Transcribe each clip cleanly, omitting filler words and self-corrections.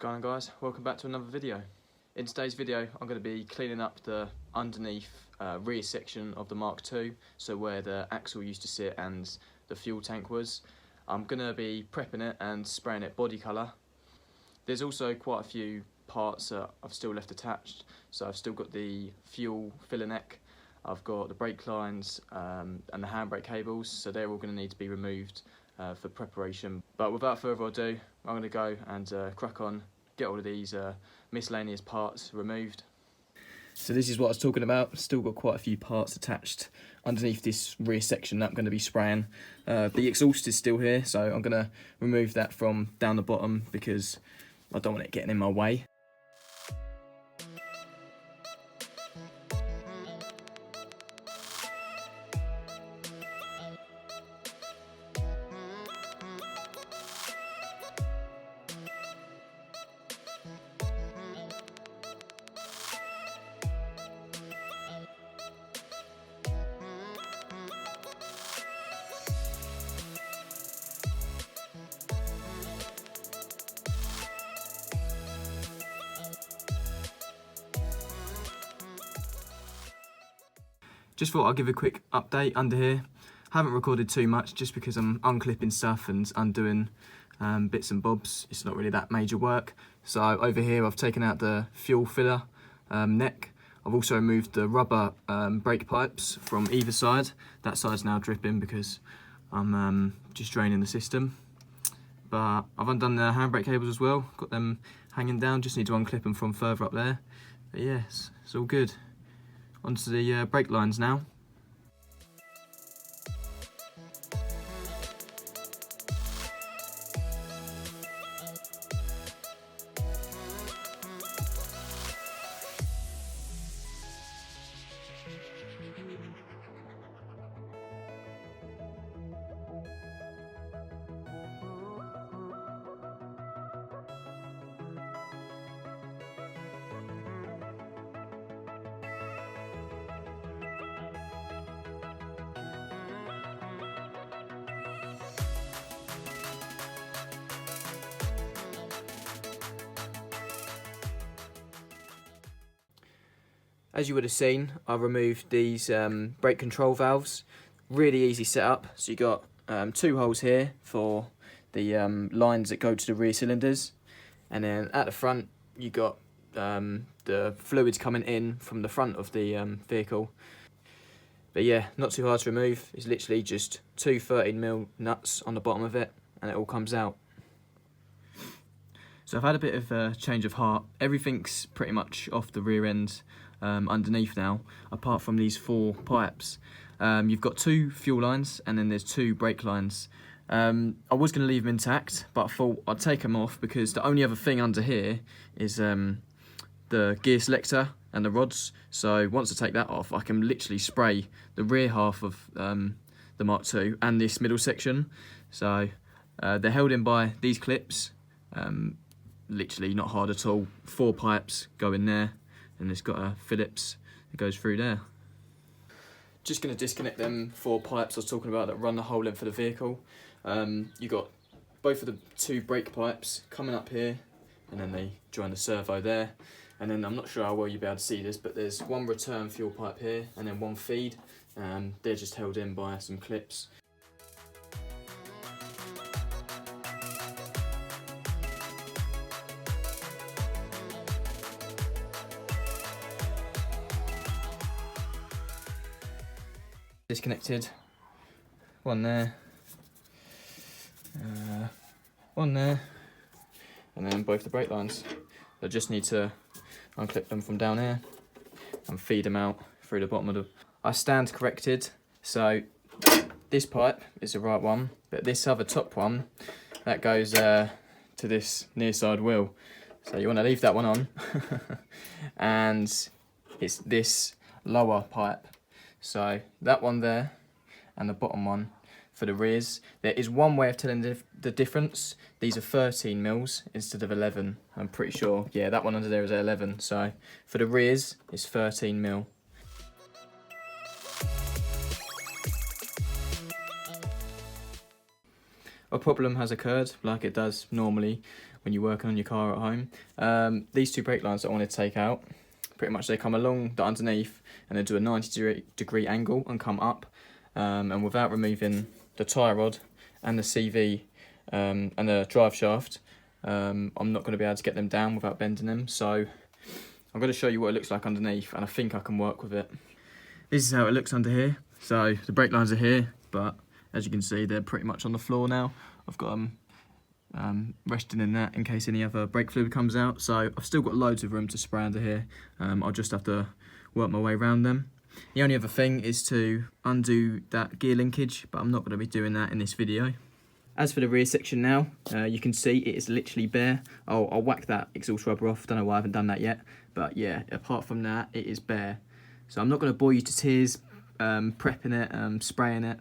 going on, guys? Welcome back to another video. In today's video I'm going to be cleaning up the underneath rear section of the Mk2, so where the axle used to sit and the fuel tank was. I'm going to be prepping it and spraying it body colour. There's also quite a few parts that I've still left attached, so I've still got the fuel filler neck, I've got the brake lines and the handbrake cables, so they're all going to need to be removed for preparation. But without further ado, I'm going to go and crack on, get all of these miscellaneous parts removed. So this is what I was talking about. Still got quite a few parts attached underneath this rear section that I'm going to be spraying. The exhaust is still here, so I'm going to remove that from down the bottom because I don't want it getting in my way. Just thought I'd give a quick update under here. Haven't recorded too much just because I'm unclipping stuff and undoing bits and bobs. It's not really that major work. So over here I've taken out the fuel filler neck. I've also removed the rubber brake pipes from either side. That side's now dripping because I'm just draining the system. But I've undone the handbrake cables as well. Got them hanging down, just need to unclip them from further up there. But yes, it's all good. Onto the brake lines now. As you would have seen, I removed these brake control valves. Really easy setup. So you got two holes here for the lines that go to the rear cylinders, and then at the front you got the fluids coming in from the front of the vehicle. But yeah, not too hard to remove. It's literally just two 13mm nuts on the bottom of it, and it all comes out. So I've had a bit of a change of heart. Everything's pretty much off the rear end underneath now, apart from these four pipes. You've got two fuel lines and then there's two brake lines. I was going to leave them intact, but I thought I'd take them off because the only other thing under here is the gear selector and the rods. So once I take that off, I can literally spray the rear half of the Mk2 and this middle section. So they're held in by these clips. Literally not hard at all. Four pipes go in there, and it's got a Phillips that goes through there. Just going to disconnect them four pipes I was talking about that run the whole length of the vehicle. You got both of the two brake pipes coming up here, and then they join the servo there. And then I'm not sure how well you'll be able to see this, but there's one return fuel pipe here, and then one feed. They're just held in by some clips. Disconnected, one there, one there, and then both the brake lines. I just need to unclip them from down here and feed them out through the bottom of the... I stand corrected, so this pipe is the right one, but this other top one, that goes to this near side wheel. So you want to leave that one on, and it's this lower pipe. So that one there and the bottom one for the rears. There is one way of telling the difference. These are 13mm instead of 11. I'm pretty sure. Yeah, that one under there is 11. So for the rears, it's 13mm. a problem has occurred, like it does normally when you're working on your car at home. These two brake lines that I wanted to take out, pretty much they come along the underneath and then do a 90-degree angle and come up. And without removing the tyre rod and the CV and the drive shaft, I'm not going to be able to get them down without bending them. So I'm going to show you what it looks like underneath, and I think I can work with it. This is how it looks under here. So the brake lines are here, but as you can see, they're pretty much on the floor now. I've got them resting in that in case any other brake fluid comes out. So I've still got loads of room to spray under here. I'll just have to work my way around them. The only other thing is to undo that gear linkage, but I'm not going to be doing that in this video. As for the rear section now, you can see it is literally bare. I'll whack that exhaust rubber off. Don't know why I haven't done that yet, but yeah, apart from that, it is bare. So I'm not going to bore you to tears prepping it, spraying it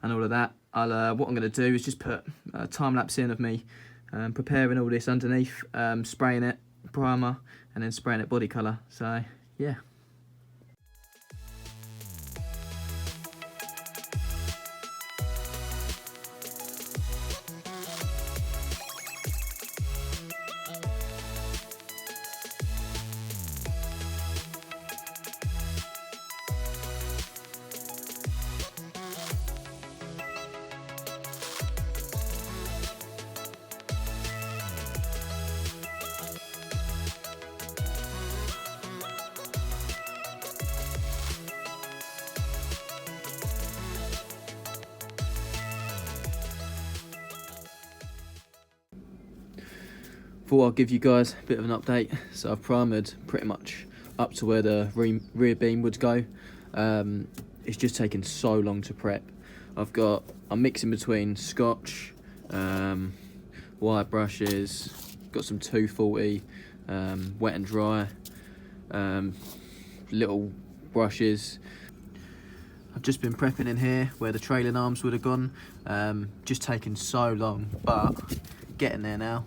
and all of that. What I'm going to do is just put a time-lapse in of me preparing all this underneath, spraying it, primer, and then spraying it body colour. So yeah. Thought I'll give you guys a bit of an update. So I've primered pretty much up to where the rear beam would go. It's just taken so long to prep. I'm mixing between Scotch, white brushes, got some 240, wet and dry, little brushes. I've just been prepping in here where the trailing arms would have gone. Just taken so long, but getting there now.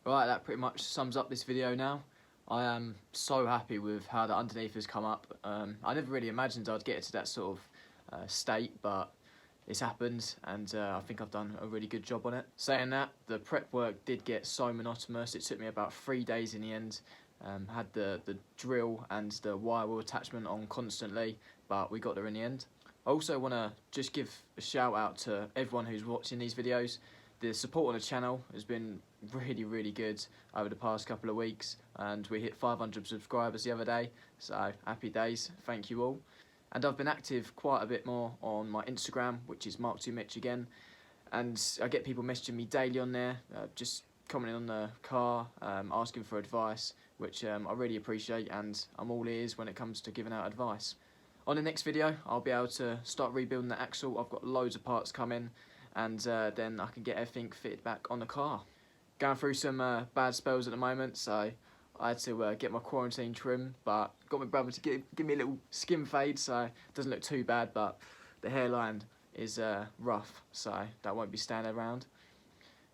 Right, that pretty much sums up this video now. I am so happy with how the underneath has come up. I never really imagined I'd get it to that sort of state, but it's happened, and I think I've done a really good job on it. Saying that, the prep work did get so monotonous. It took me about 3 days in the end. Had the drill and the wire wheel attachment on constantly, but we got there in the end. I also want to just give a shout out to everyone who's watching these videos. The support on the channel has been really good over the past couple of weeks, and we hit 500 subscribers the other day, so happy days, thank you all. And I've been active quite a bit more on my Instagram, which is Mk2 again, and I get people messaging me daily on there, just commenting on the car, asking for advice, which I really appreciate, and I'm all ears when it comes to giving out advice. On the next video, I'll be able to start rebuilding the axle. I've got loads of parts coming, and then I can get everything fitted back on the car. Going through some bad spells at the moment, so I had to get my quarantine trim, but got my brother to give me a little skin fade, so it doesn't look too bad, but the hairline is rough, so that won't be standing around.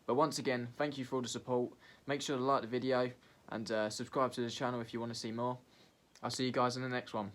But once again, thank you for all the support. Make sure to like the video and subscribe to the channel if you want to see more. I'll see you guys in the next one.